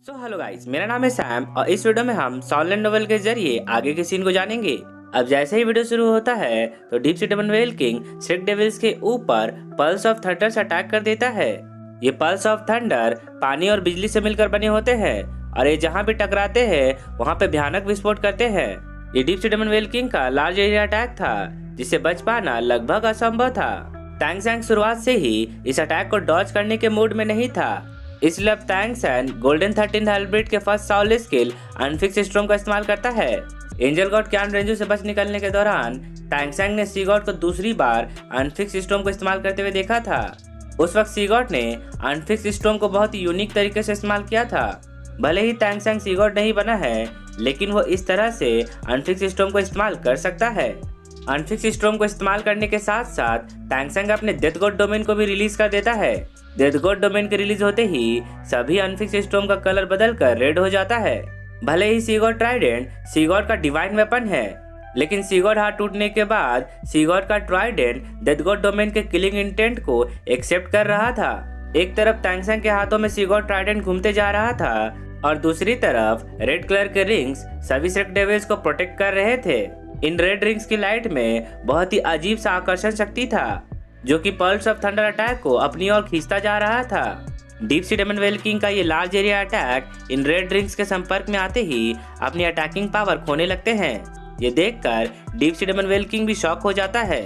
Hello guys, मेरा नाम है सैम और इस वीडियो में हम सॉलैंड नोवेल के जरिए आगे के सीन को जानेंगे। अब जैसे ही वीडियो शुरू होता है तो deep sea demon whale king sick devils के ऊपर पल्स ऑफ थंडर से अटैक कर देता है। ये पल्स ऑफ थंडर पानी और बिजली से मिलकर बने होते हैं और ये जहाँ भी टकराते हैं वहाँ पे भयानक विस्फोट करते हैं। ये deep sea demon whale king का लार्ज एरिया अटैक था जिससे बच पाना लगभग असंभव था। टैंग सैंग शुरुआत से ही इस अटैक को डॉज करने के मूड में नहीं था, इसलिए अब टैंग सैंग गोल्डन 13 हाइब्रिड के first Saul skill unfix storm का इस्तेमाल करता है। एंजल गॉड क्यान रेंजो से बच निकलने के दौरान टैंग सैंग ने सी गॉड को दूसरी बार अनफिक्स स्टॉर्म को इस्तेमाल करते हुए देखा था। उस वक्त सी गॉड ने अनफिक्स स्टॉर्म को बहुत ही यूनिक तरीके से इस्तेमाल किया था। भले ही टैंग सैंग सी गॉड नहीं बना है, लेकिन वो इस तरह से अनफिक्स स्टॉर्म को इस्तेमाल कर सकता है। अनफिक्स स्टॉर्म को इस्तेमाल करने के साथ साथ टैंग सैंग अपने डेथ गॉड डोमेन को भी रिलीज कर देता है। डेथ गॉड डोमेन के रिलीज होते ही सभी अनफिक्स स्टॉर्म का कलर बदलकर रेड हो जाता है। भले ही सी गॉड ट्राइडेंट सी गॉड का डिवाइन वेपन है, लेकिन सी गॉड हार्ट टूटने के बाद सी गॉड का ट्राइडेंट डेथ गॉड डोमेन के किलिंग इंटेंट को एक्सेप्ट कर रहा था। एक तरफ टैंग सैंग के हाथों में सी गॉड ट्राइडेंट घूमते जा रहा था और दूसरी तरफ रेड कलर के रिंग्स सभी सिक डेविल्स को प्रोटेक्ट कर रहे थे। इन रेड रिंग्स की लाइट में बहुत ही अजीब सा आकर्षण शक्ति था जो कि पल्स ऑफ थंडर अटैक को अपनी ओर खींचता जा रहा था। Deep sea demon whale king का ये लार्ज एरिया अटैक इन रेड रिंग्स के संपर्क में आते ही अपनी अटैकिंग पावर खोने लगते हैं। ये देखकर deep sea demon whale king भी शॉक हो जाता है।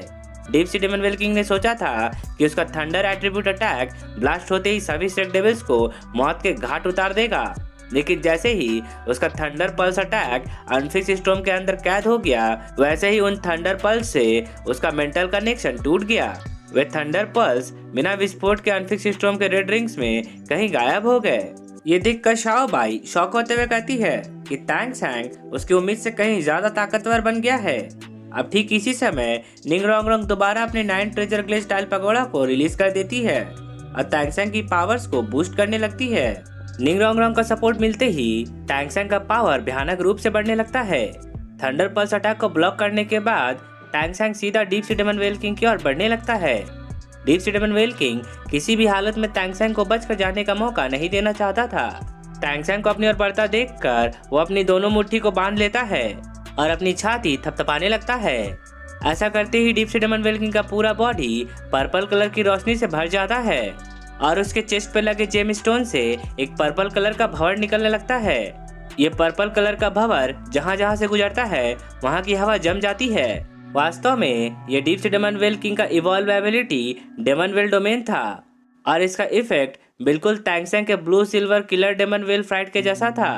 Deep sea demon whale king ने सोचा था कि उसका थंडर एट्रीब्यूट अटैक ब्लास्ट होते ही सभी सिक डेविल्स को मौत के घाट उतार देगा, लेकिन जैसे ही उसका thunder pulse attack unfix storm के अंदर कैद हो गया, वैसे ही उन थंडर पल्स से उसका मेंटल कनेक्शन टूट गया। वे थंडर पल्स बिना विस्फोट के अनफिक्स स्टॉर्म के रेड रिंग्स में कहीं गायब हो गए। ये देखकर शाओ बाई शॉक होते हुए कहती है कि टैंग सैंग उसकी उम्मीद से कहीं ज्यादा ताकतवर बन गया है। अब ठीक इसी समय निंग रोंग रोंग दोबारा अपने 9 ट्रेजर ग्लेज स्टाइल पगोड़ा को रिलीज कर देती है और टैंग सैंग की पावर्स को बूस्ट करने लगती है। निंग रोंग रोंग का सपोर्ट मिलते ही टैंग सैंग का पावर भयानक रूप से बढ़ने लगता है। थंडर पल्स अटैक को ब्लॉक करने के बाद टैंग सैंग सीधा deep sea demon whale king की ओर बढ़ने लगता है। Deep sea demon whale king किसी भी हालत में टैंग सैंग को बचकर जाने का मौका नहीं देना चाहता था। टैंग सैंग को अपनी ओर बढ़ता देखकर वो अपनी दोनों मुट्ठी को बांध लेता है और अपनी छाती थपथपाने लगता है। ऐसा करते ही deep sea demon whale king का पूरा बॉडी पर्पल कलर की रोशनी से भर जाता है और उसके चेस्ट पे लगे जेम स्टोन से एक पर्पल कलर का भंवर निकलने लगता है। ये पर्पल कलर का भंवर जहाँ जहाँ से गुजरता है वहाँ की हवा जम जाती है। वास्तव में ये deep sea demon whale king का evolve ability demon whale domain था और इसका इफेक्ट बिल्कुल टैंग सैंग के blue silver killer demon whale fright के जैसा था।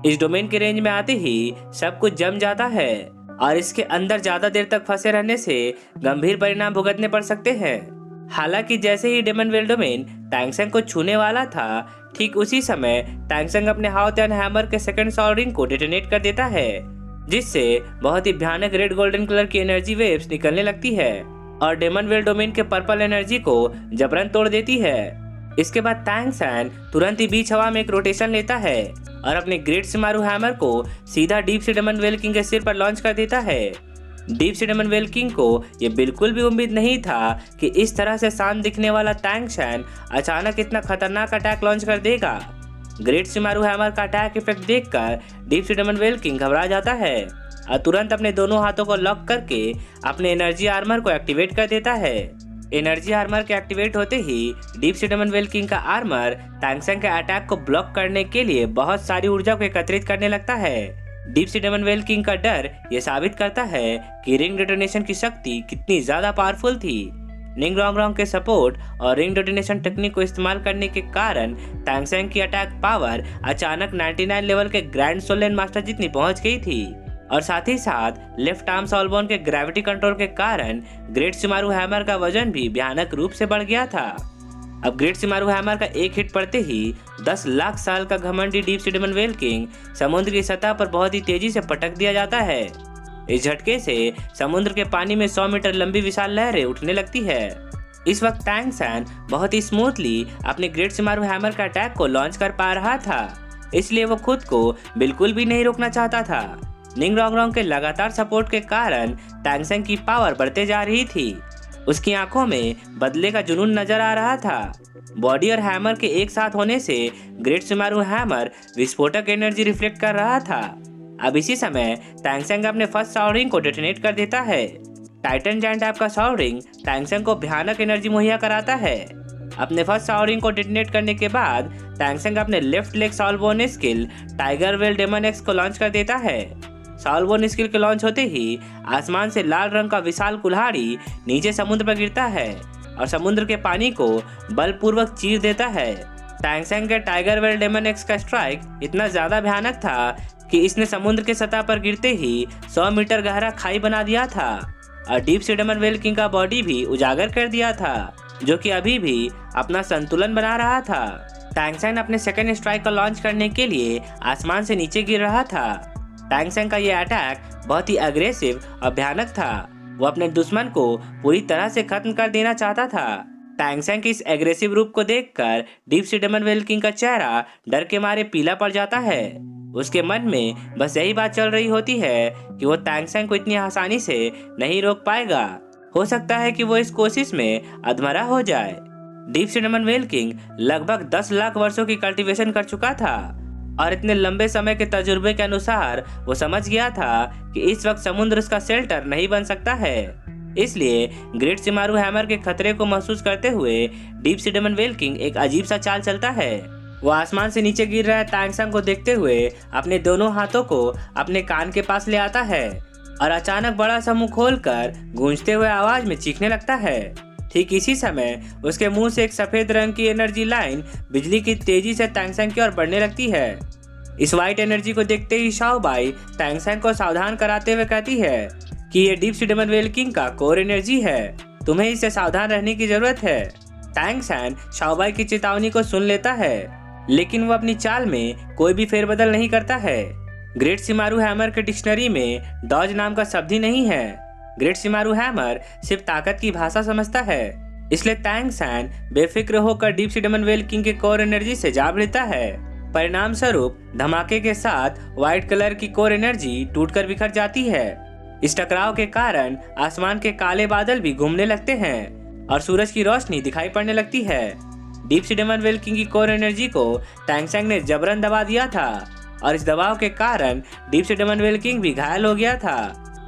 इस डोमेन के रेंज में आते ही सब कुछ जम जाता है और इसके अंदर ज्यादा देर तक फंसे रहने से गंभीर परिणाम भुगतने पड़ सकते हैं। हालांकि जैसे ही demon whale domain Tang San को छूने वाला था, ठीक उसी समय टैंग सैंग अपने हाउतियन हैमर के सेकंड सॉल रिंग को डिटोनेट कर देता है, जिससे बहुत ही भयानक रेड गोल्डन कलर की एनर्जी वेव्स निकलने लगती है और डेमन व्हेल डोमेन के पर्पल एनर्जी को जबरन तोड़ देती है। इसके बाद टैंग सैंग तुरंत ही बीच हवा में एक रोटेशन लेता है और अपने ग्रेट शिमारू हैमर को सीधा deep sea demon whale king के सिर पर लॉन्च कर देता है। Deep sea demon whale king को ये बिल्कुल भी उम्मीद नहीं था कि इस तरह से शांत दिखने वाला टैंग सैंग अचानक इतना खतरनाक अटैक लॉन्च कर देगा। ग्रेट शिमारू हैमर का अटैक इफेक्ट देखकर deep sea demon whale king घबरा जाता है और तुरंत अपने दोनों हाथों को लॉक करके अपने एनर्जी आर्मर को एक्टिवेट कर देता है। एनर्जी आर्मर के एक्टिवेट होते ही deep sea demon whale king का आर्मर टैंग सैंग के अटैक को ब्लॉक करने के लिए बहुत सारी ऊर्जा को एकत्रित करने लगता है। Deep sea demon whale king का डर ये साबित करता है कि रिंग डेटोनेशन की शक्ति कितनी ज्यादा पावरफुल थी। निंग रोंग रोंग के सपोर्ट और रिंग डेटोनेशन टेक्निक को इस्तेमाल करने के कारण टैंग सैंग की अटैक पावर अचानक 99 लेवल के ग्रैंड सोलेन मास्टर जितनी पहुंच गई थी और साथ ही साथ लेफ्ट आर्म सॉलबोन के ग्रेविटी कंट्रोल के कारण ग्रेट शिमारू हैमर का वजन भी भयानक रूप से बढ़ गया था। अब ग्रेट शिमारू हैमर का एक हिट पड़ते ही 10 लाख साल का घमंडी deep sea demon whale king समुद्र की सतह पर बहुत ही तेजी से पटक दिया जाता है। इस झटके से समुद्र के पानी में 100 मीटर लंबी विशाल लहरें उठने लगती है। इस वक्त टैंग सैंग बहुत ही स्मूथली अपने ग्रेट शिमारू हैमर का अटैक को लॉन्च कर पा रहा था, इसलिए वो खुद को बिल्कुल भी नहीं रोकना चाहता था। निंग रोंग रोंग के लगातार सपोर्ट के कारण टैंग सैंग की पावर बढ़ते जा रही थी। उसकी आंखों में बदले का जुनून नजर आ रहा था। बॉडी और हैमर के एक साथ होने से ग्रेट शिमारू हैमर विस्फोटक एनर्जी रिफ्लेक्ट कर रहा था। अब इसी समय टैंगसेंग अपने फर्स्ट साउरिंग को डेटोनेट कर देता है। टाइटन जायंट टाइप का साउरिंग टैंगसेंग को भयानक एनर्जी मुहैया कराता है। अपने फर्स्ट साउरिंग को डेटोनेट करने के बाद टैंगसेंग अपने लेफ्ट लेग सॉल्वोन skill tiger whale demon axe को लॉन्च कर देता है। सॉल्वोन स्किल के लॉन्च होते ही आसमान से लाल रंग का विशाल कुल्हाड़ी नीचे समुद्र पर गिरता है और समुद्र के पानी को बलपूर्वक चीर देता है। टैंगसेंग के टाइगर वेल डेमन एक्स का स्ट्राइक इतना ज्यादा भयानक था कि इसने समुद्र के सतह पर गिरते ही 100 मीटर गहरा खाई बना दिया था और deep sea demon whale king का बॉडी भी उजागर कर दिया था, जो कि अभी भी अपना संतुलन बना रहा था। टैंगसेंग अपने सेकेंड स्ट्राइक को लॉन्च करने के लिए आसमान से नीचे गिर रहा था। टैंगसेंग का यह अटैक बहुत ही अग्रेसिव और भयानक था। वो अपने दुश्मन को पूरी तरह से खत्म कर देना चाहता था। टैंगसेंग के इस एग्रेसिव रूप को देखकर deep sea demon whale king का चेहरा डर के मारे पीला पड़ जाता है। उसके मन में बस यही बात चल रही होती है कि वो टैंगसेंग को इतनी आसानी से नहीं रोक पाएगा। हो सकता है कि वो इस कोशिश में अधमरा हो जाए। Deep sea demon whale king लगभग 10 लाख वर्षों की कल्टीवेशन कर चुका था और इतने लंबे समय के तजुर्बे के अनुसार वो समझ गया था कि इस वक्त समुद्र उसका शेल्टर नहीं बन सकता है। इसलिए ग्रेट शिमारू हैमर के खतरे को महसूस करते हुए deep sea demon whale king एक अजीब सा चाल चलता है। वो आसमान से नीचे गिर रहा टैंगसेंग को देखते हुए अपने दोनों हाथों को अपने कान के पास ले आता है और अचानक बड़ा सा मुंह खोलकर गूंजते हुए आवाज में चीखने लगता है। ठीक इसी समय उसके मुंह से एक सफेद रंग की एनर्जी लाइन बिजली की तेजी से टैंगसेंग की ओर बढ़ने लगती है। इस व्हाइट एनर्जी को देखते ही शाओबाई टैंगसेंग को सावधान कराते हुए कहती है कि ये deep sea demon whale king का कोर एनर्जी है, तुम्हें इससे सावधान रहने की जरूरत है। टैंगसेंग शाओबाई की चेतावनी को सुन लेता है, लेकिन वो अपनी चाल में कोई भी फेरबदल नहीं करता है। ग्रेट शिमारू हैमर के डिक्शनरी में डॉज नाम का शब्द ही नहीं है। ग्रेट शिमारू हैमर सिर्फ ताकत की भाषा समझता है। इसलिए टैंगसेंग बेफिक्र होकर deep sea demon whale king के कोर एनर्जी से जाप लेता है। परिणाम स्वरूप धमाके के साथ व्हाइट कलर की कोर एनर्जी टूटकर बिखर जाती है। इस टकराव के कारण आसमान के काले बादल भी घूमने लगते हैं और सूरज की रोशनी दिखाई पड़ने लगती है। Deep sea demon whale king की कोर एनर्जी को टैंगसेंग ने जबरन दबा दिया था और इस दबाव के कारण deep sea demon whale king भी घायल हो गया था।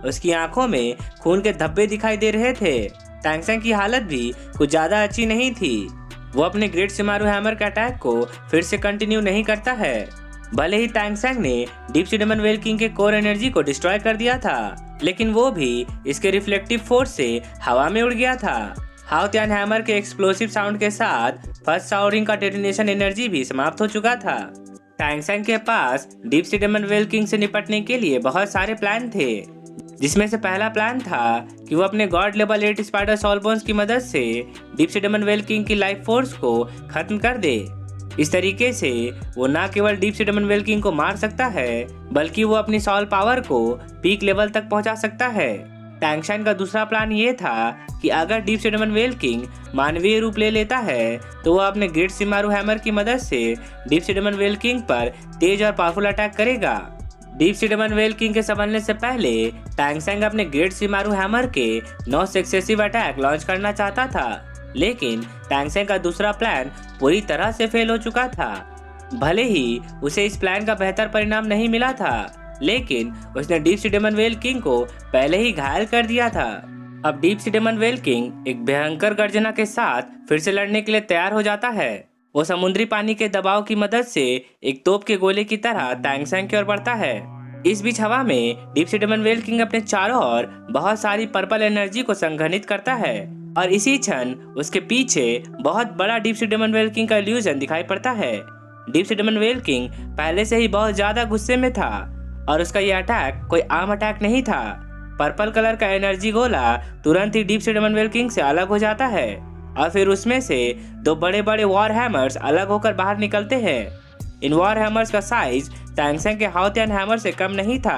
उसकी आंखों में खून के धब्बे दिखाई दे रहे थे। टैंगसेंग की हालत भी कुछ ज्यादा अच्छी नहीं थी। वो अपने ग्रेट शिमारू हैमर के अटैक को फिर से कंटिन्यू नहीं करता है। भले ही टैंगसेंग ने deep sea demon whale king के कोर एनर्जी को डिस्ट्रॉय कर दिया था, लेकिन वो भी इसके रिफ्लेक्टिव फोर्स से हवा में उड़ गया था। हाओतियान हैमर के एक्सप्लोसिव साउंड के साथ फर्स्ट साउरिंग का डेटोनेशन एनर्जी भी समाप्त हो चुका था। टैंगसेंग के पास deep sea demon whale king से निपटने के लिए बहुत सारे प्लान थे, जिसमें से पहला प्लान था कि वो अपने गॉड लेवल 8 स्पाइडर सॉलबोन्स की मदद से deep sea demon whale king की लाइफ फोर्स को खत्म कर दे। इस तरीके से वो न केवल deep sea demon whale king को मार सकता है, बल्कि वो अपनी सॉल पावर को पीक लेवल तक पहुंचा सकता है। टैंगसेंग का दूसरा प्लान ये था कि अगर deep sea demon whale king मानवीय रूप ले लेता है तो वो अपने ग्रेट शिमारू हैमर की मदद से deep sea demon whale king पर तेज और पावरफुल अटैक करेगा। Deep sea demon whale king के संभलने से पहले टैंगसेंग अपने ग्रेट शिमारू हैमर के 9 सक्सेसिव अटैक लॉन्च करना चाहता था, लेकिन टैंगसेंग का दूसरा प्लान पूरी तरह से फेल हो चुका था। भले ही उसे इस प्लान का बेहतर परिणाम नहीं मिला था, लेकिन उसने deep sea demon whale king को पहले ही घायल कर दिया था। अब deep sea demon whale king एक भयंकर गर्जना के साथ फिर से लड़ने के लिए तैयार हो जाता है। वो समुद्री पानी के दबाव की मदद से एक तोप के गोले की तरह टैंगसेंग की ओर बढ़ता है। इस बीच हवा में deep sea demon whale king अपने चारों ओर बहुत सारी पर्पल एनर्जी को संघनित करता है और इसी क्षण उसके पीछे बहुत बड़ा deep sea demon whale king का इल्यूजन दिखाई पड़ता है। Deep sea demon whale king पहले से ही बहुत ज्यादा गुस्से में था और उसका यह अटैक कोई आम अटैक नहीं था। पर्पल कलर का एनर्जी गोला तुरंत ही deep sea demon whale king से अलग हो जाता है और फिर उसमें से 2 बड़े बड़े वॉर हैमर्स अलग होकर बाहर निकलते हैं। इन वॉर हैमर्स का साइज टैंगसेंग के हाओतियान हैमर से कम नहीं था।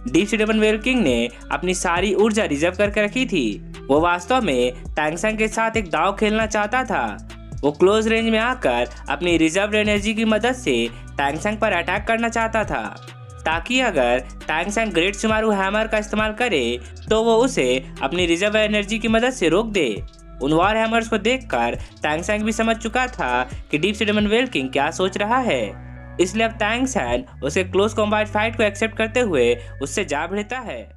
Deep sea demon whale king ने अपनी सारी ऊर्जा रिजर्व करके रखी थी। वो वास्तव में टैंगसेंग के साथ एक दांव खेलना चाहता था। वो क्लोज रेंज में आकर अपनी रिजर्व एनर्जी की मदद से टैंगसेंग पर अटैक करना चाहता था। ताकि अगर टैंगसेंग ग्रेट शिमारू हैमर का इस्तेमाल करे तो वो उसे अपनी रिजर्व एनर्जी की मदद से रोक दे। उन वॉर हैमर्स को देखकर टैंगसेंग भी समझ चुका था कि deep sea demon whale king क्या सोच रहा है, इसलिए अब टैंगसेंग उसके क्लोज कॉम्बैट फाइट को एक्सेप्ट करते हुए उससे जा भिड़ता है।